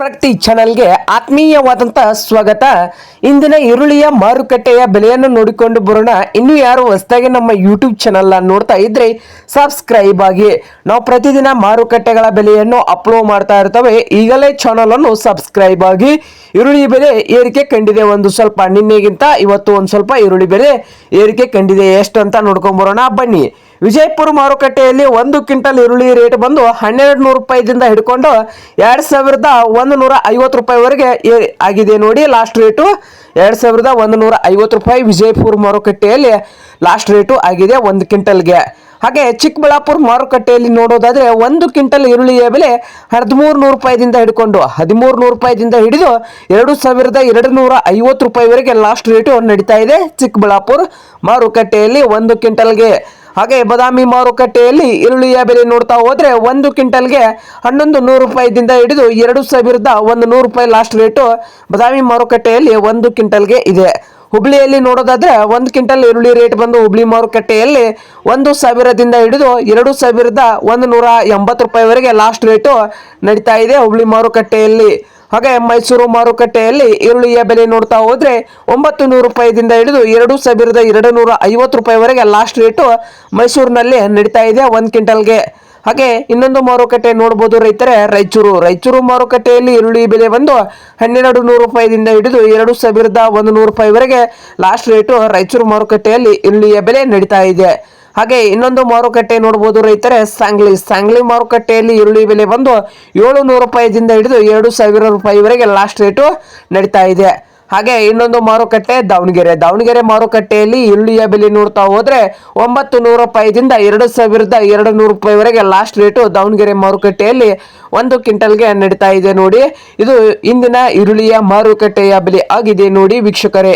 ಪ್ರಗತಿ ಚಾನೆಲ್ಗೆ ಆತ್ಮೀಯವಾದಂತಹ ಸ್ವಾಗತ. ಇಂದಿನ ಈರುಳ್ಳಿಯ ಮಾರುಕಟ್ಟೆಯ ಬೆಲೆಯನ್ನು ನೋಡಿಕೊಂಡು ಬರೋಣ. ಇನ್ನು ಯಾರು ಹೊಸದಾಗಿ ನಮ್ಮ ಯೂಟ್ಯೂಬ್ ಚಾನೆಲ್ ನೋಡ್ತಾ ಇದ್ರೆ ಸಬ್ಸ್ಕ್ರೈಬ್ ಆಗಿ. ನಾವು ಪ್ರತಿದಿನ ಮಾರುಕಟ್ಟೆಗಳ ಬೆಲೆಯನ್ನು ಅಪ್ಲೋಡ್ ಮಾಡ್ತಾ ಇರ್ತವೆ. ಈಗಲೇ ಚಾನಲ್ ಅನ್ನು ಸಬ್ಸ್ಕ್ರೈಬ್ ಆಗಿ. ಈರುಳ್ಳಿ ಬೆಲೆ ಏರಿಕೆ ಕಂಡಿದೆ, ಒಂದು ಸ್ವಲ್ಪ ನಿನ್ನೆಗಿಂತ ಇವತ್ತು ಒಂದು ಸ್ವಲ್ಪ ಈರುಳ್ಳಿ ಬೆಲೆ ಏರಿಕೆ ಕಂಡಿದೆ. ಎಷ್ಟು ಅಂತ ನೋಡ್ಕೊಂಡ್ ಬರೋಣ ಬನ್ನಿ. ವಿಜಯಪುರ ಮಾರುಕಟ್ಟೆಯಲ್ಲಿ 1 ಕ್ವಿಂಟಲ್ ಈರುಳ್ಳಿ ರೇಟ್ ಬಂದು 1200 ರೂಪಾಯಿದಿಂದ ಹಿಡ್ಕೊಂಡು 2150 ರೂಪಾಯಿವರೆಗೆ ಆಗಿದೆ ನೋಡಿ. ಲಾಸ್ಟ್ ರೇಟು 2150 ರೂಪಾಯಿ ವಿಜಯಪುರ ಮಾರುಕಟ್ಟೆಯಲ್ಲಿ ಲಾಸ್ಟ್ ರೇಟು ಆಗಿದೆ 1 ಕ್ವಿಂಟಲ್ಗೆ. ಹಾಗೆ ಚಿಕ್ಕಬಳ್ಳಾಪುರ ಮಾರುಕಟ್ಟೆಯಲ್ಲಿ ನೋಡೋದಾದ್ರೆ 1 ಕ್ವಿಂಟಲ್ ಈರುಳ್ಳಿಯ ಬೆಲೆ 1300 ರೂಪಾಯಿದಿಂದ ಹಿಡ್ಕೊಂಡು 1300 ರೂಪಾಯಿದಿಂದ ಹಿಡಿದು 2250 ರೂಪಾಯಿವರೆಗೆ ಲಾಸ್ಟ್ ರೇಟು ನಡೀತಾ ಇದೆ ಚಿಕ್ಕಬಳ್ಳಾಪುರ ಮಾರುಕಟ್ಟೆಯಲ್ಲಿ 1 ಕ್ವಿಂಟಲ್ಗೆ. ಹಾಗೆ ಬಾದಾಮಿ ಮಾರುಕಟ್ಟೆಯಲ್ಲಿ ಈರುಳ್ಳಿಯ ಬೆಲೆ ನೋಡ್ತಾ ಹೋದ್ರೆ 1 ಕ್ವಿಂಟಲ್ಗೆ 1100 ರೂಪಾಯಿದಿಂದ ಹಿಡಿದು 2100 ರೂಪಾಯಿ ಲಾಸ್ಟ್ ರೇಟು ಬಾದಾಮಿ ಮಾರುಕಟ್ಟೆಯಲ್ಲಿ 1 ಕ್ವಿಂಟಲ್ಗೆ ಇದೆ. ಹುಬ್ಳಿಯಲ್ಲಿ ನೋಡೋದಾದ್ರೆ 1 ಕ್ವಿಂಟಲ್ ಈರುಳ್ಳಿ ರೇಟ್ ಬಂದು ಹುಬ್ಳಿ ಮಾರುಕಟ್ಟೆಯಲ್ಲಿ 1000ದಿಂದ ಹಿಡಿದು 2180 ರೂಪಾಯಿವರೆಗೆ ಲಾಸ್ಟ್ ರೇಟು ನಡೀತಾ ಇದೆ ಹುಬ್ಳಿ ಮಾರುಕಟ್ಟೆಯಲ್ಲಿ. ಹಾಗೆ ಮೈಸೂರು ಮಾರುಕಟ್ಟೆಯಲ್ಲಿ ಈರುಳ್ಳಿಯ ಬೆಲೆ ನೋಡ್ತಾ ಹೋದ್ರೆ 900 ರೂಪಾಯಿದಿಂದ ಹಿಡಿದು 2250 ರೂಪಾಯಿವರೆಗೆ ಲಾಸ್ಟ್ ರೇಟು ಮೈಸೂರಿನಲ್ಲಿ ನಡೀತಾ ಇದೆ 1 ಕ್ವಿಂಟಲ್ಗೆ. ಹಾಗೆ ಇನ್ನೊಂದು ಮಾರುಕಟ್ಟೆ ನೋಡಬಹುದು ರೈತರೆ, ರಾಯಚೂರು ಮಾರುಕಟ್ಟೆಯಲ್ಲಿ ಈರುಳ್ಳಿ ಬೆಲೆ ಬಂದು 1200 ರೂಪಾಯಿದಿಂದ ಹಿಡಿದು 2100 ರೂಪಾಯಿವರೆಗೆ ಲಾಸ್ಟ್ ರೇಟು ರಾಯಚೂರು ಮಾರುಕಟ್ಟೆಯಲ್ಲಿ ಈರುಳ್ಳಿಯ ಬೆಲೆ ನಡೀತಾ ಇದೆ. ಹಾಗೆ ಇನ್ನೊಂದು ಮಾರುಕಟ್ಟೆ ನೋಡಬಹುದು ರೈತರೆ, ಸಾಂಗ್ಲಿ ಮಾರುಕಟ್ಟೆಯಲ್ಲಿ ಈರುಳ್ಳಿ ಬೆಲೆ ಬಂದು 700 ರೂಪಾಯಿದಿಂದ ಹಿಡಿದು 2000 ರೂಪಾಯಿವರೆಗೆ ಲಾಸ್ಟ್ ರೇಟು ನಡೀತಾ ಇದೆ. ಹಾಗೆ ಇನ್ನೊಂದು ಮಾರುಕಟ್ಟೆ ದಾವಣಗೆರೆ ಮಾರುಕಟ್ಟೆಯಲ್ಲಿ ಈರುಳ್ಳಿಯ ಬೆಲೆ ನೋಡ್ತಾ ಹೋದ್ರೆ 900 ರೂಪಾಯಿದಿಂದ 2200 ರೂಪಾಯಿವರೆಗೆ ಲಾಸ್ಟ್ ರೇಟು ದಾವಣಗೆರೆ ಮಾರುಕಟ್ಟೆಯಲ್ಲಿ 1 ಕ್ವಿಂಟಲ್ಗೆ ನಡೀತಾ ಇದೆ ನೋಡಿ. ಇದು ಇಂದಿನ ಈರುಳ್ಳಿಯ ಮಾರುಕಟ್ಟೆಯ ಬೆಲೆ ಆಗಿದೆ ನೋಡಿ ವೀಕ್ಷಕರೇ.